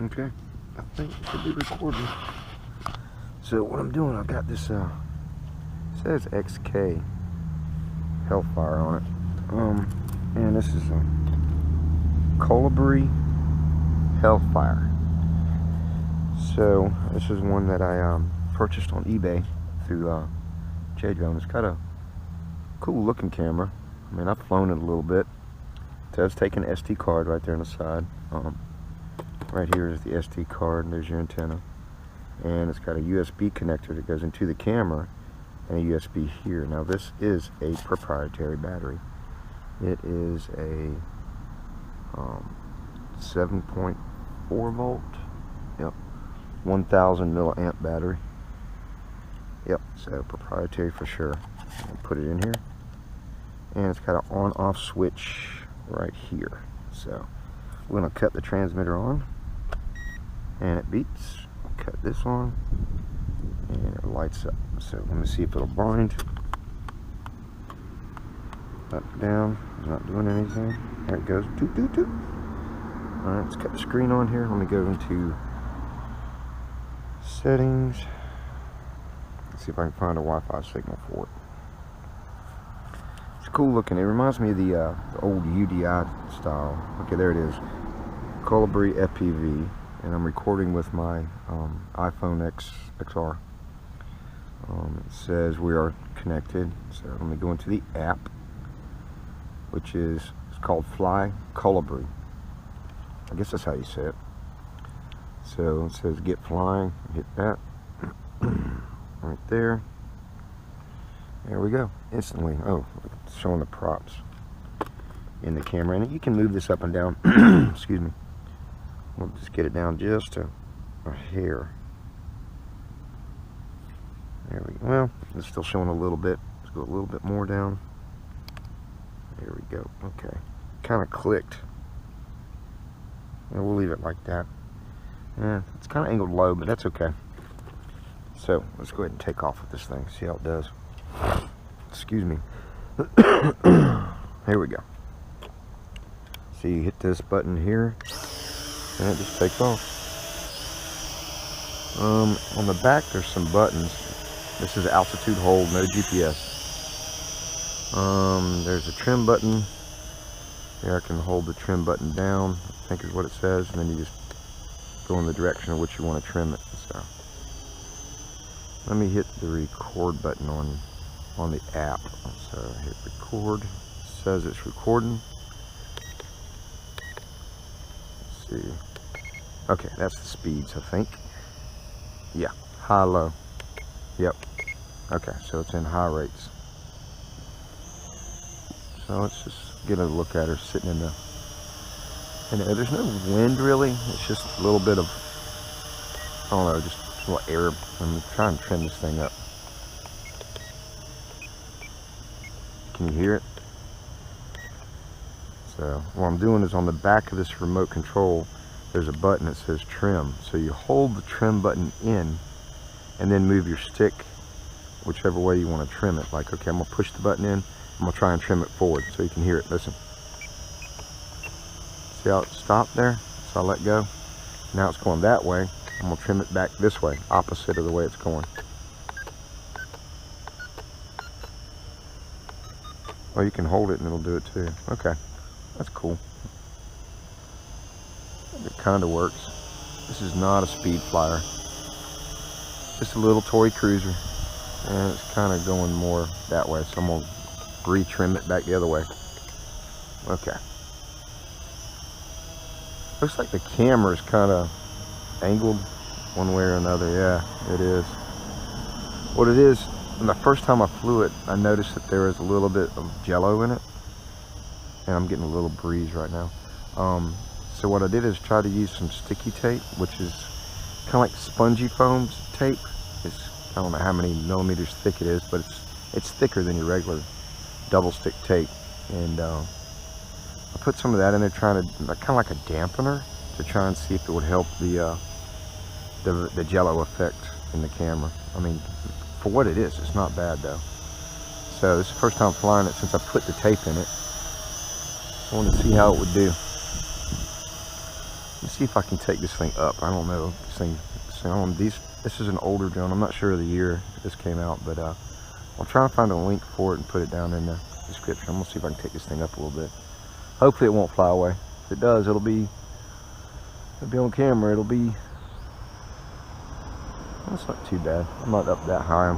Okay, I think it should be recording. So what I'm doing, I've got this, it says XK Hellfire on it. And this is a Kolibri Hellfire. So this is one that I purchased on eBay through JAYDRONE. It's got a cool looking camera. I mean, I've flown it a little bit. It does take an SD card right there on the side. Right here is the SD card, and there's your antenna. And it's got a USB connector that goes into the camera, and a USB here. Now this is a proprietary battery. It is a 7.4 volt, yep, 1000 milliamp battery. Yep, so proprietary for sure. I'll put it in here, and it's got an on-off switch right here. So we're gonna cut the transmitter on, and it beeps. Cut this on, and it lights up. So let me see if it'll bind. Up, down, it's not doing anything. There it goes, toot, toot, toot. Alright, let's cut the screen on here. Let me go into settings. Let's see if I can find a Wi-Fi signal for it. It's cool looking. It reminds me of the old UDI style. Okay, there it is. Kolibri FPV. And I'm recording with my iPhone XR. It says we are connected. So let me go into the app, which is, it's called Fly Kolibri. I guess that's how you say it. So it says get flying. Hit that right there. There we go. Instantly. Oh, it's showing the props in the camera, and you can move this up and down. Excuse me. We'll just get it down just a hair. There we go. Well, it's still showing a little bit. Let's go a little bit more down. There we go. Okay. Kind of clicked. And we'll leave it like that. Yeah, it's kind of angled low, but that's okay. So let's go ahead and take off with this thing. See how it does. Excuse me. Here we go. So you hit this button here, and it just takes off. On the back there's some buttons. This is altitude hold, no GPS. There's a trim button. There I can hold the trim button down, I think is what it says, and then you just go in the direction of which you want to trim it. So let me hit the record button on the app. So hit record. It says it's recording. Let's see. Okay, that's the speeds, I think. Yeah, high, low. Yep. Okay, so it's in high rates. So let's just get a look at her sitting in the. And there's no wind really. It's just a little bit of, I don't know, just a little air. I'm trying to trim this thing up. Can you hear it? So what I'm doing is on the back of this remote control, there's a button that says trim. So you hold the trim button in and then move your stick whichever way you want to trim it. Like, okay, I'm going to push the button in. I'm going to try and trim it forward so you can hear it. Listen. See how it stopped there? So I let go. Now it's going that way. I'm going to trim it back this way, opposite of the way it's going. Or you can hold it and it'll do it too. Okay, that's cool. It kind of works. This is not a speed flyer. Just a little toy cruiser. And it's kind of going more that way. So I'm going to re-trim it back the other way. Okay. Looks like the camera is kind of angled one way or another. Yeah, it is. What it is, the first time I flew it, I noticed that there was a little bit of jello in it. And I'm getting a little breeze right now. So what I did is try to use some sticky tape, which is kind of like spongy foam tape. I don't know how many millimeters thick it is, but it's thicker than your regular double stick tape. And I put some of that in there, trying to kind of like a dampener to try and see if it would help the jello effect in the camera. I mean, for what it is, it's not bad though. So this is the first time flying it since I put the tape in it. I wanted to see how it would do. Let's see if I can take this thing up. I don't know. This is an older drone. I'm not sure of the year this came out, but I'll try and find a link for it and put it down in the description. I'm gonna see if I can take this thing up a little bit. Hopefully it won't fly away. If it does, it'll be on camera. It'll be, that's not too bad. I'm not up that high.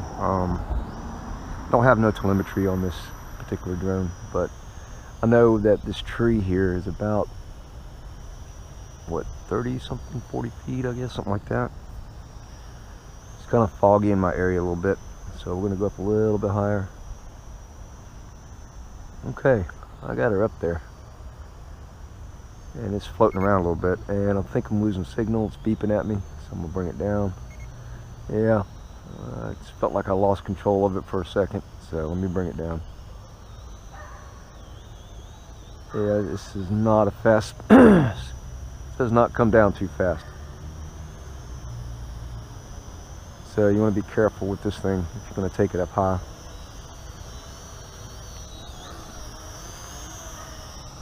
Don't have no telemetry on this particular drone, but I know that this tree here is about, what, 30 something, 40 feet, I guess, something like that. It's kind of foggy in my area a little bit, so we're gonna go up a little bit higher. Okay, I got her up there, and it's floating around a little bit, and I think I'm losing signal. It's beeping at me, so I'm gonna bring it down. Yeah, it just felt like I lost control of it for a second, so let me bring it down. Yeah, this is not a fast, does not come down too fast. So you want to be careful with this thing if you're going to take it up high.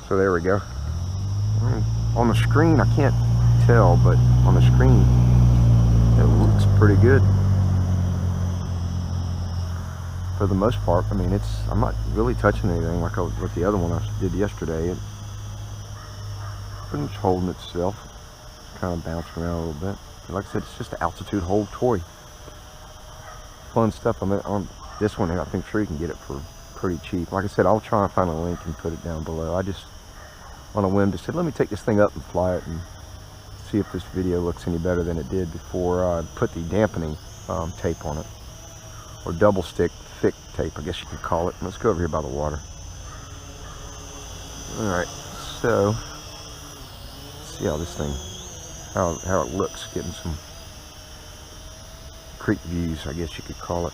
So there we go. On the screen I can't tell, but on the screen it looks pretty good for the most part. I mean, I'm not really touching anything like with the other one I did yesterday. It's pretty much holding itself. It's kind of bouncing around a little bit. Like I said, it's just an altitude hold toy. Fun stuff. I mean, on this one, I think sure you can get it for pretty cheap. Like I said, I'll try and find a link and put it down below. I just, on a whim, just said, let me take this thing up and fly it and see if this video looks any better than it did before I put the dampening tape on it. Or double stick thick tape, I guess you could call it. Let's go over here by the water. Alright, so let's see how this thing, how it looks, getting some creek views, I guess you could call it.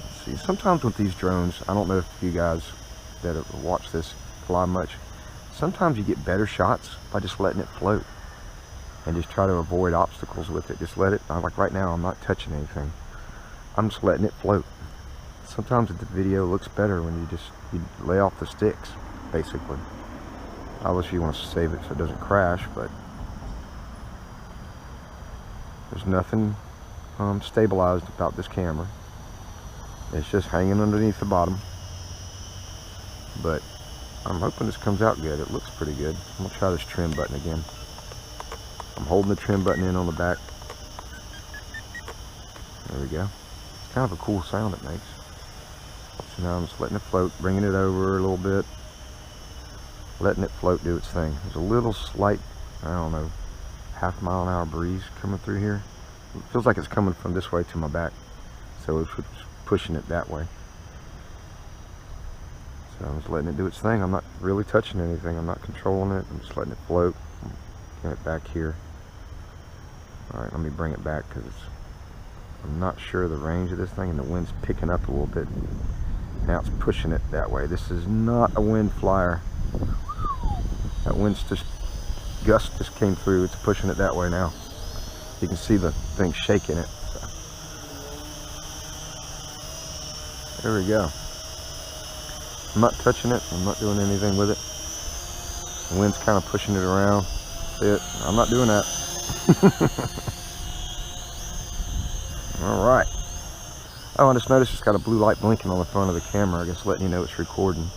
Let's see, sometimes with these drones, I don't know if you guys that have watched this fly much, sometimes you get better shots by just letting it float and just try to avoid obstacles with it. Just let it, like right now I'm not touching anything, I'm just letting it float. Sometimes the video looks better when you lay off the sticks, basically. Obviously you want to save it so it doesn't crash, but there's nothing stabilized about this camera. It's just hanging underneath the bottom, but I'm hoping this comes out good. It looks pretty good. I'm gonna try this trim button again. I'm holding the trim button in on the back. There we go. It's kind of a cool sound it makes. So now I'm just letting it float, bringing it over a little bit, letting it float, do its thing. There's a little slight, I don't know, half-mile-an-hour breeze coming through here. It feels like it's coming from this way to my back, so it's pushing it that way. So I'm just letting it do its thing. I'm not really touching anything. I'm not controlling it. I'm just letting it float. Get it back here. Alright, let me bring it back because I'm not sure of the range of this thing, and the wind's picking up a little bit. Now it's pushing it that way. This is not a wind flyer. That wind's just, gust just came through. It's pushing it that way now. You can see the thing shaking it. So. There we go. I'm not touching it. I'm not doing anything with it. The wind's kind of pushing it around. I'm not doing that. Alright. Oh, I just noticed it's got a blue light blinking on the front of the camera. I guess letting you know it's recording.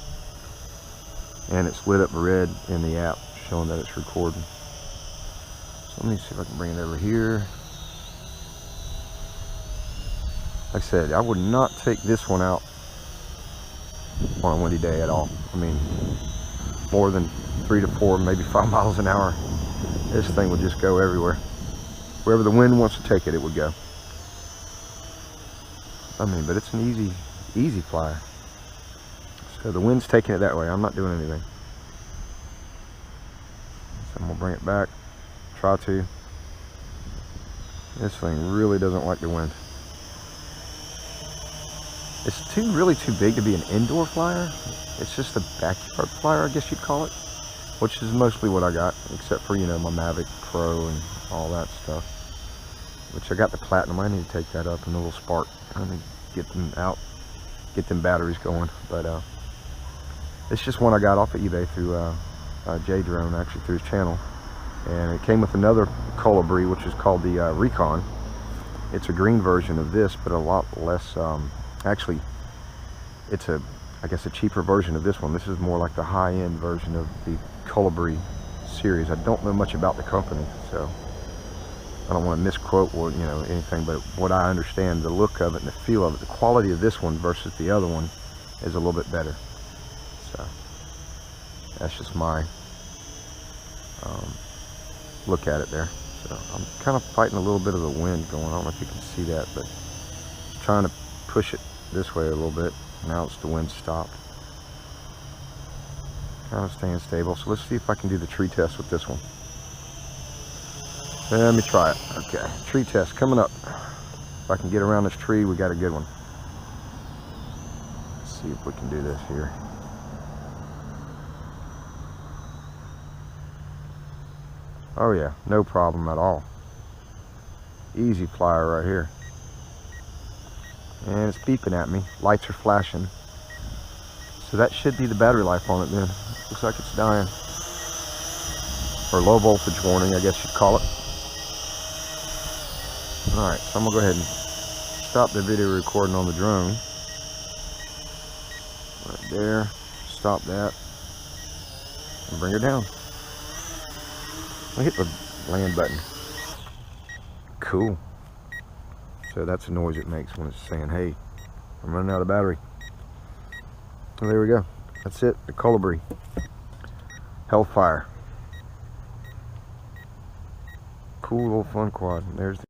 And it's lit up red in the app, showing that it's recording. So let me see if I can bring it over here. Like I said, I would not take this one out on a windy day at all. I mean, more than 3 to 4, maybe 5 miles an hour. This thing would just go everywhere. Wherever the wind wants to take it, it would go. I mean, but it's an easy flyer. So the wind's taking it that way. I'm not doing anything. So I'm gonna bring it back. Try to. This thing really doesn't like the wind. It's really too big to be an indoor flyer. It's just a backyard flyer, I guess you'd call it. Which is mostly what I got, except for, you know, my Mavic Pro and all that stuff. Which I got the Platinum. I need to take that up and a little Spark. I need to get them out, get them batteries going. But it's just one I got off of eBay through JAYDRONE, actually, through his channel. And it came with another Kolibri, which is called the Recon. It's a green version of this, but a lot less, actually, it's I guess a cheaper version of this one. This is more like the high-end version of the Kolibri series. I don't know much about the company, so I don't want to misquote or, you know, anything, but what I understand, the look of it and the feel of it, the quality of this one versus the other one is a little bit better. So that's just my look at it there. So I'm kind of fighting a little bit of the wind going on. I don't know if you can see that, but trying to push it this way a little bit. Now it's the wind stopped. Kind of staying stable. So let's see if I can do the tree test with this one. Let me try it. Okay, tree test coming up. If I can get around this tree, we got a good one. Let's see if we can do this here. Oh yeah, no problem at all. Easy flyer right here. And it's beeping at me. Lights are flashing. So that should be the battery life on it then. Looks like it's dying. Or low voltage warning, I guess you'd call it. Alright, so I'm going to go ahead and stop the video recording on the drone. Right there. Stop that. And bring her down. I hit the land button. Cool. So that's the noise it makes when it's saying, hey, I'm running out of battery. Well, there we go. That's it. The Kolibri Hellfire. Cool little fun quad. There's the